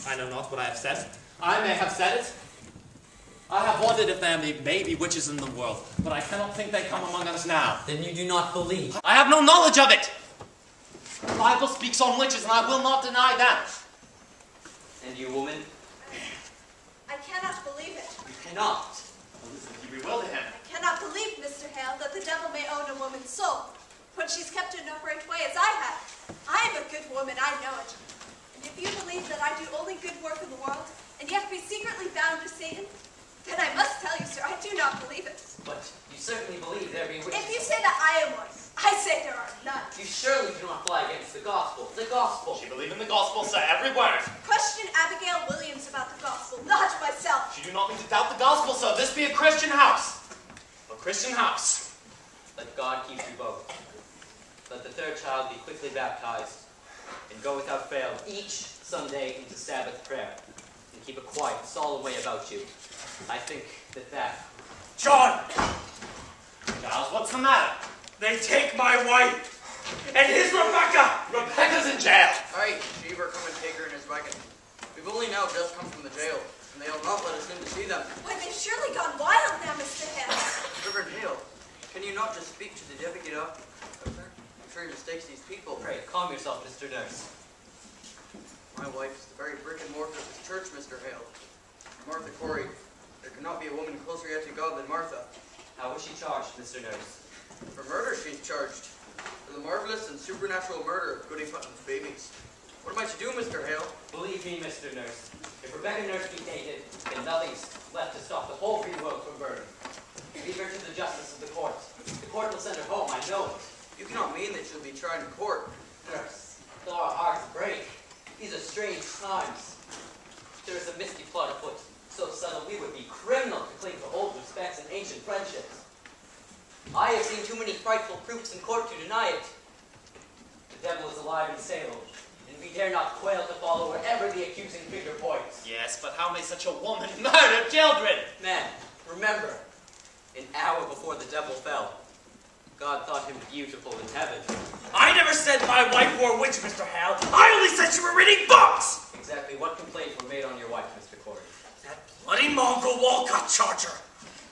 I know not what I have said. I may have said it. I have wondered if there may be witches in the world, but I cannot think they come among us now. Then you do not believe? I have no knowledge of it! The Bible speaks on witches, and I will not deny that. And you, woman? I cannot believe it. You cannot. Well, listen, you bewilder him. I cannot believe, Mr. Hale, that the devil may own a woman's soul, when she's kept in an upright way as I have. I am a good woman, I know it. And if you believe that I do only good work in the world, and yet be secretly bound to Satan, then I must tell you, sir, I do not believe it. But you certainly believe there be witches. If you say that I am one, I say there are none. You surely do not fly against the gospel. The gospel. She believe in the gospel, sir, every word. Question Abigail Williams about the gospel, not myself. She do not mean to doubt the gospel, sir. This be a Christian house. A Christian house. Let God keep you both. Let the third child be quickly baptized, and go without fail each Sunday into Sabbath prayer, and keep a quiet, solemn way about you. I think that... John! Giles, what's the matter? They take my wife! And his Rebecca! Rebecca's in jail! Aye, Cheever, come and take her in his wagon. We've only now just come from the jail, and they'll not let us in to see them. Why, they've surely gone wild now, Mr. Hale. Reverend Hale, can you not just speak to the deputy up there? I'm sure he mistakes these people. Pray, calm yourself, Mr. Nurse. My wife is the very brick and mortar of this church, Mr. Hale. Martha Corey. There cannot be a woman closer yet to God than Martha. How was she charged, Mr. Nurse? For murder she's charged. For the marvelous and supernatural murder of Goody Putnam's babies. What am I to do, Mr. Hale? Believe me, Mr. Nurse, if Rebecca Nurse be tainted, then nothing's left to stop the whole green world from burning. Leave her to the justice of the court. The court will send her home, I know it. You cannot mean that she'll be tried in court. Nurse, though our hearts break, these are strange times. There is a misty plot afoot, so subtle we would be criminal to cling to old respects and ancient friendships. I have seen too many frightful proofs in court to deny it. The devil is alive in Salem, and we dare not quail to follow wherever the accusing finger points. Yes, but how may such a woman murder children? Man, remember, an hour before the devil fell, God thought him beautiful in heaven. I never said my wife were a witch, Mr. Hale. I only said you were reading books! Exactly what complaints were made on your wife, Mr. Corey? That bloody mongrel Walcott charger.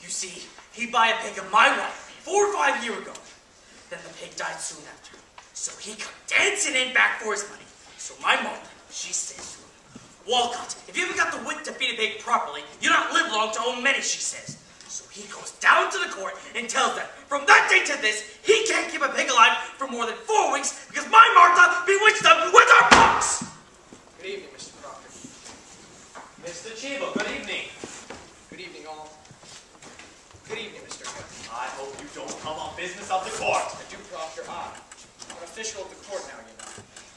You see, he buy a pig of my wife 4 or 5 years ago. Then the pig died soon after. So he come dancing in back for his money. So my mother, she says to him, Walcott, if you haven't got the wit to feed a pig properly, you'll not live long to own many, she says. So he goes down to the court and tells them, from that day to this, he can't keep a pig alive for more than 4 weeks because my Martha bewitched them with her books! Good evening, Mr. Proctor. Mr. Cheever, good evening. Good evening, all. Good evening, Mr. Hale. I hope you don't come on business of the court. I do, Proctor. I'm an official of the court now, you know.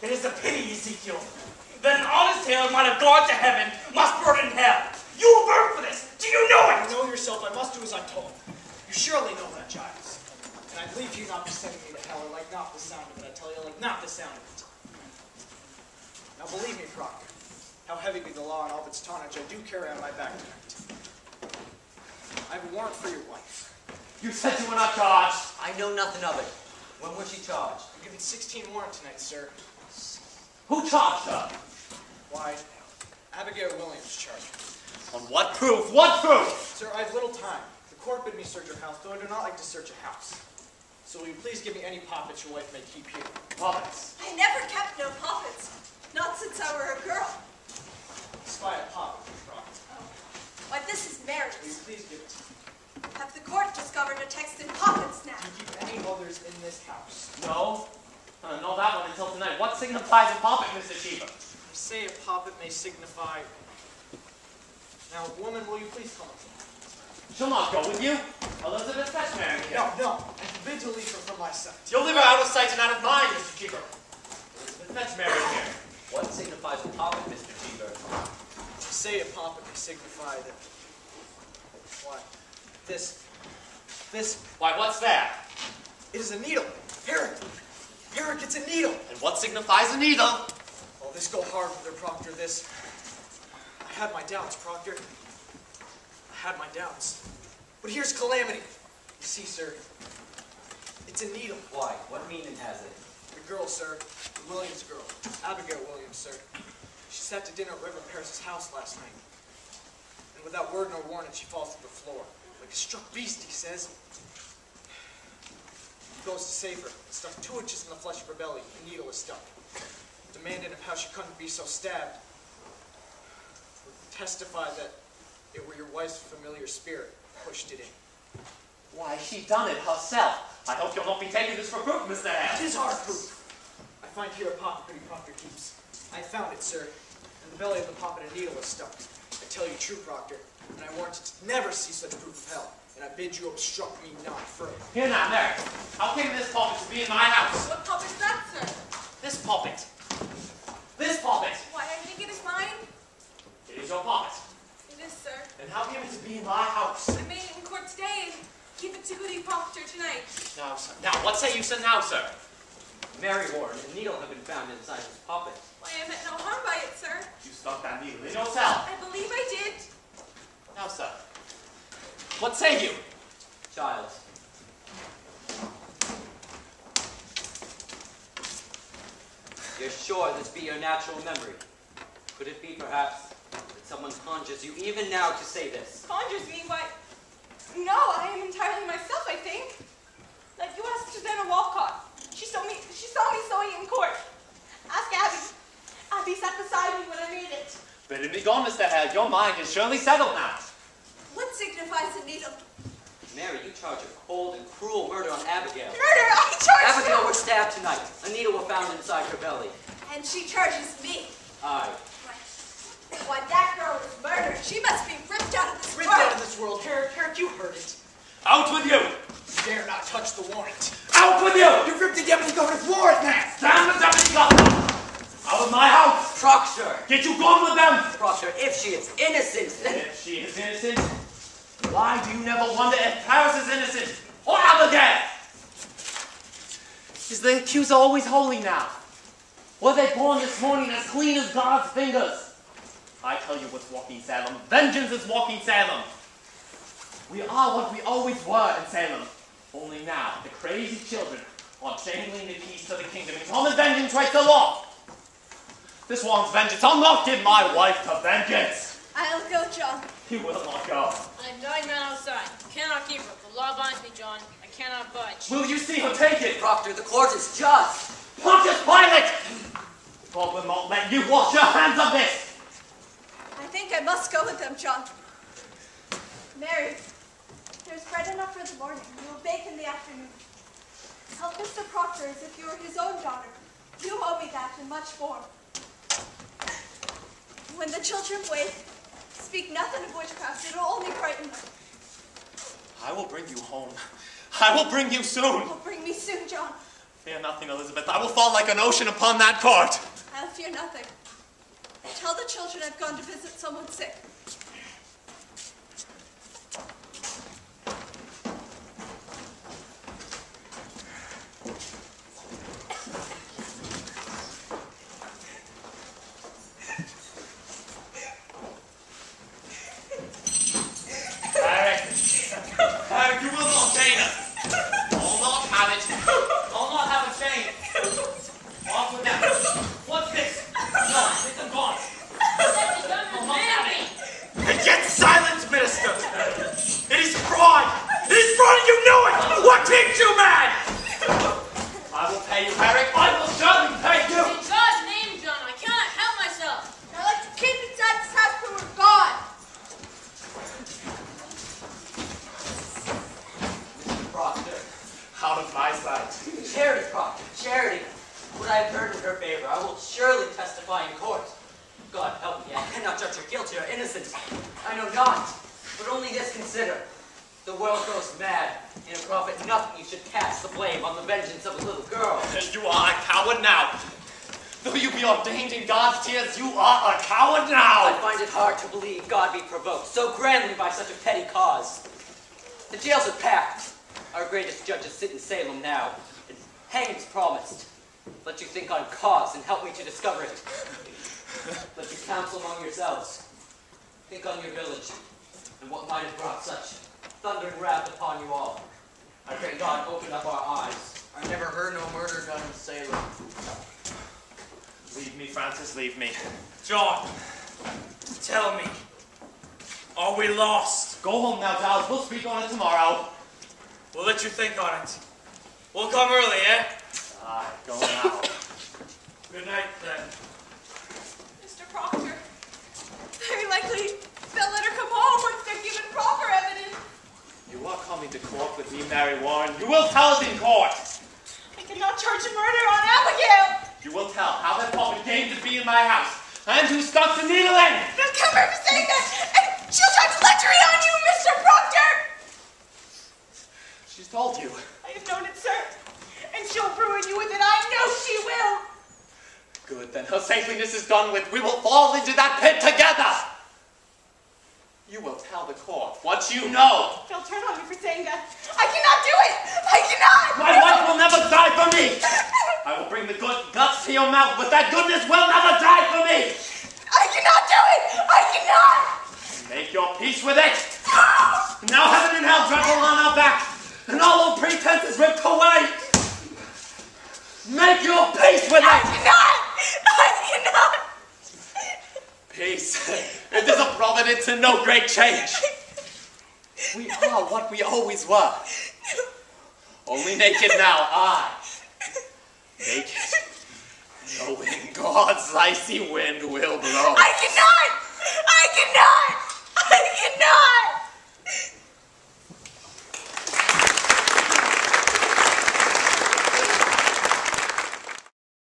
It is a pity, Ezekiel, that an honest tailor might have gone to heaven, must burn in hell. You will burn for this. Do you know it? You know yourself, I must do as I'm told. You surely know that, Giles. And I believe you not be sending me to hell, or like not the sound of it. I tell you, like not the sound of it. Now believe me, Proctor, how heavy be the law and all of its tonnage, I do carry on my back tonight. I have a warrant for your wife. You said you were not charged. I know nothing of it. When was she charged? I'm given 16 warrant tonight, sir. Who charged her? Why, Abigail Williams charged me. On what proof? What proof? Sir, I have little time. The court bid me search your house, though I do not like to search a house. So will you please give me any poppets your wife may keep here? Puppets. I never kept no puppets. Not since I were a girl. Spy a poppet, Proctor. Oh. Why, this is Mary's. Will you please give it to me? Have the court discovered a text in poppets now? Do you keep any others in this house? No. Not that one until tonight. What signifies a puppet, Mr. Cheever? I say a poppet may signify... Now, woman, will you please come with me? She'll not go with you. Elizabeth, fetch Mary here. No. I forbid to leave her from my sight. You'll leave her out of sight and out of mind, Mr. Cheever. Elizabeth, fetch Mary here. What signifies a poppet, Mr. Cheever? To say a poppet may signify that... Why, this... Why, what's that? It is a needle. Herrick, it's a needle. And what signifies a needle? Oh, this go hard with her, Proctor, this... I had my doubts, Proctor. I had my doubts. But here's calamity. You see, sir, it's a needle. Why? What meaning has it? The girl, sir, the Williams girl, Abigail Williams, sir. She's sat to dinner at Reverend Paris' house last night. And without word nor warning, she falls to the floor. Like a struck beast, he says. He goes to save her, stuck 2 inches in the flesh of her belly. A needle is stuck. Demanded of how she couldn't be so stabbed. Testified that it were your wife's familiar spirit pushed it in. Why, she done it herself. I hope you'll not be taking this for proof, Mr. Hale. It is our proof. I find here a pocket pretty Proctor keeps. I found it, sir. In the belly of the pocket a needle is stuck. I tell you true, Proctor, and I warrant you to never see such proof of hell. And I bid you obstruct me not further. Here now, Mary. How came this puppet to be in my house? What puppet is that, sir? This puppet. This puppet. Why, I think it is mine. It is your puppet. It is, sir. And how came it to be in my house? I made it in court today and keep it to goody Proctor tonight. Now, sir. Now, what say you, sir, now, sir? Mary Warren, a needle had been found inside his puppet. Why, I meant no harm by it, sir. You stuck that needle in yourself. I believe I did. Now, sir. What say you? Child. You're sure this be your natural memory? Could it be, perhaps, that someone conjures you even now to say this? Conjures me? Why? No, I am entirely myself, I think. Like you asked Susanna Walcott. She saw me sewing in court. Ask Abby. Abby sat beside me when I made it. Bid it be gone, Mr. Hale. Your mind is surely settled now. What signifies a needle? Mary, you charge a cold and cruel murder on Abigail. Murder! I charge Abigail you! was stabbed tonight. A needle was found inside her belly. And she charges me. Aye. Why, that girl is murdered. She must be ripped out of this Ripped world. out of this world. Herrick, you heard it. Out with you! You dare not touch the warrant. Out with you! You ripped the deputy governor's warrant, man! Damn the deputy governor! Out of my house! Proctor! Get you gone with them! Proctor, if she is innocent, then... If she is innocent, why do you never wonder if Paris is innocent? Or Abigail? Is the accuser always holy now? Were they born this morning as clean as God's fingers? I tell you what's walking Salem. Vengeance is walking Salem. We are what we always were in Salem. Only now, the crazy children are jangling the keys to the kingdom and common vengeance right along. This one's vengeance. I'll not give my wife to vengeance. I'll go, John. He will not go. I'm dying man outside. Cannot keep her. The law binds me, John. I cannot budge. Will you see her take it? Proctor, the court is just. Pontius Pilate! God will not let you wash your hands of this. I think I must go with them, John. Mary, there's bread enough for the morning. We will bake in the afternoon. Help Mr. Proctor as if you were his own daughter. You owe me that in much more. When the children wake, speak nothing of witchcraft. It'll only frighten them. I will bring you home. I will bring you soon. Oh, bring me soon, John. Fear nothing, Elizabeth. I will fall like an ocean upon that court. I'll fear nothing. Tell the children I've gone to visit someone sick. Eric, you will not chain us. I'll not have it. I'll not have a chain. Off with them. What's this? No, it's them gone. I'll not have it. And yet silence, minister! It is fraud! It is fraud and you know it! What makes you mad? I will pay you, Eric. I will surely pay you. In God's name, John, I cannot help myself. I like to keep inside this house till we're gone. Proctor. Out of my sight. Charity, Proctor, charity. What I have heard in her favor, I will surely testify in court. God help me, I cannot judge her guilty or innocent. I know not, but only this consider. The world goes mad, and it profit nothing you should cast the blame on the vengeance of a little girl. You are a coward now. Though you be ordained in God's tears, you are a coward now. I find it hard to believe God be provoked so grandly by such a petty cause. The jails are packed. Our greatest judges sit in Salem now, and hanging's promised. Let you think on cause and help me to discover it. Let you counsel among yourselves. Think on your village, and what might have brought such thundering wrath upon you all. I pray God open up our eyes. I never heard no murder done in Salem. Leave me, Francis, leave me. John, tell me, are we lost? Go home now, Giles. We'll speak on it tomorrow. We'll let you think on it. We'll come early, eh? Aye, go now. Good night, then. Mr. Proctor, very likely they'll let her come home once they're given proper evidence. You are coming to court with me, Mary Warren. You will tell it in court. I cannot charge a murder on Abigail. You will tell how that puppet came to be in my house and who stuck the needle in. They'll come her for saying that, and she'll try to lecture it on you, Mr. Proctor. She's told you. I have known it, sir, and she'll ruin you with it. I know she will. Good, then her saintliness is done with. We will fall into that pit together. You will tell the court what you know. They'll turn on me for saying that. I cannot do it. I cannot. My wife will never die for me. I will bring the good guts to your mouth, but that goodness will never die for me. I cannot do it. I cannot. Make your peace with it. Now heaven and hell trample on our back, and all old pretense is ripped away. Make your peace with it. I cannot. I cannot. Peace. It is a providence and no great change. We are what we always were. Only naked now, I. Naked. Knowing God's icy wind will blow. I cannot.